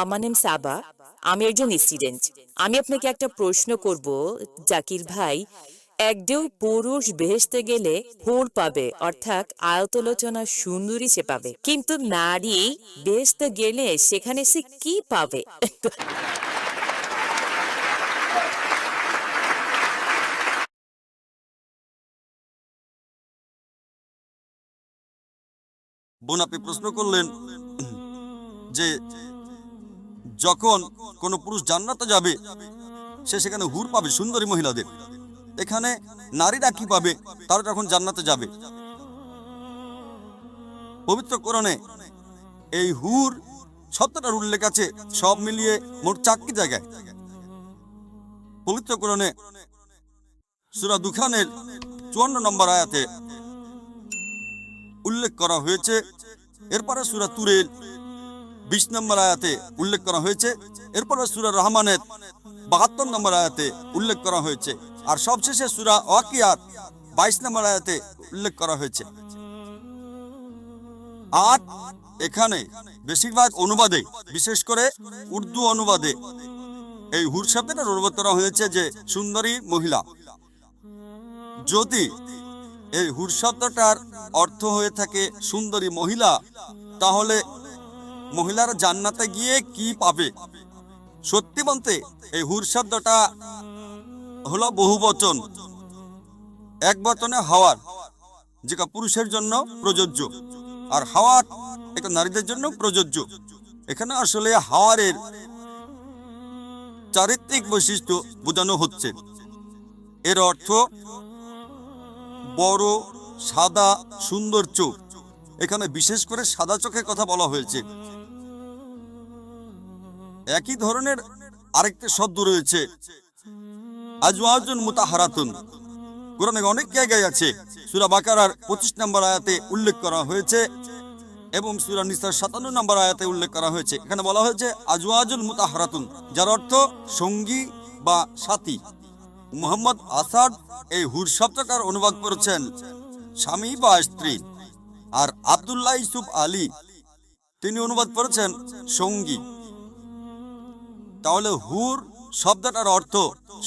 আমার নাম সাবা। আমি একজন স্টুডেন্ট। আমি আপনাকে একটা প্রশ্ন করব জাকির ভাই। একজন পুরুষ বেহেশতে গেলে হুর পাবে, অর্থাৎ আয়তলোচনা সুন্দরী সে পাবে, কিন্তু নারী বেহেশতে গেলে সেখানে সে কি পাবে? বোন, আপনি প্রশ্ন করলেন যে যখন কোনো পুরুষ জান্নাতে যাবে সে সেখানে হুর পাবে, সুন্দরী মহিলাদের। এখানে নারীরা কি পাবে তারা যখন জান্নাতে যাবে? পবিত্র কোরআনে এই হুর শব্দটার উল্লেখ আছে সব মিলিয়ে মোট 4টি জায়গায়। পবিত্র কোরআনে সূরা দুখানের 54 নম্বর আয়াতে উল্লেখ করা হয়েছে। এরপরে সূরা তুরের 20 নম্বর আয়াতে উল্লেখ করা হয়েছে। এরপরে সূরা রহমানের 72 নম্বর আয়াতে উল্লেখ করা হয়েছে। আর সবশেষে সূরা ওয়াকিয়ার 22 নম্বর আয়াতে উল্লেখ করা হয়েছে। আর এখানে বেশিরভাগ অনুবাদে, বিশেষ করে উর্দু অনুবাদে, এই হুর শব্দটার অনুবাদ করা হয়েছে যে সুন্দরী মহিলা। যদি এই হুর শব্দটার অর্থ হয়ে থাকে সুন্দরী মহিলা, তাহলে মহিলারা জান্নাতে গিয়ে কি পাবে? সত্যি বলতে এই হুর শব্দটা হলো বহুবচন। এক বচনে হাওয়ার, যেটা পুরুষের জন্য প্রযোজ্য, আর হাওয়ার এটা নারীদের জন্য প্রযোজ্য। এখানে আসলে হাওয়ারের চারিত্রিক বৈশিষ্ট্য বোঝানো হচ্ছে। এর অর্থ বড়, সাদা, সুন্দর চোখ। এখানে বিশেষ করে সাদা চোখের কথা বলা হয়েছে। একই ধরনের আরেকটা শব্দ রয়েছে আজওয়াজুন মুতাহারাতুন। কোরআনে অনেক জায়গায় আছে। সূরা বাকারার 25 নম্বর আয়াতে উল্লেখ করা হয়েছে এবং সূরা নিসার 57 নম্বর আয়াতে উল্লেখ করা হয়েছে। এখানে বলা হয়েছে আজওয়াজুন মুতাহারাতুন, যার অর্থ সঙ্গী বা সাথী। মুহাম্মদ আসাদ এই হুর শব্দটার অনুবাদ করেছেন স্বামী বা স্ত্রী। আর আব্দুল্লাহ ইউসুফ আলী তিনি অনুবাদ করেছেন সঙ্গী। তাহলে হুর শব্দটার অর্থ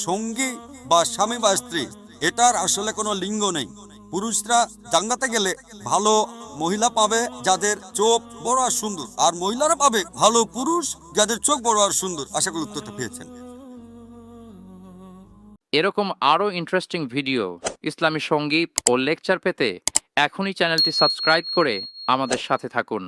সঙ্গী বা স্বামী বা স্ত্রী। এটার আসলে কোনো লিঙ্গ নেই। পুরুষরা জান্নাতে গেলে ভালো মহিলা পাবে যাদের চোখ বড় আর সুন্দর, আর মহিলারা পাবে ভালো পুরুষ যাদের চোখ বড় আর সুন্দর। আশা করি উত্তরটা পেয়েছেন। এরকম আরও ইন্টারেস্টিং ভিডিও, ইসলামী সঙ্গীত ও লেকচার পেতে এখনই চ্যানেলটি সাবস্ক্রাইব করে আমাদের সাথে থাকুন।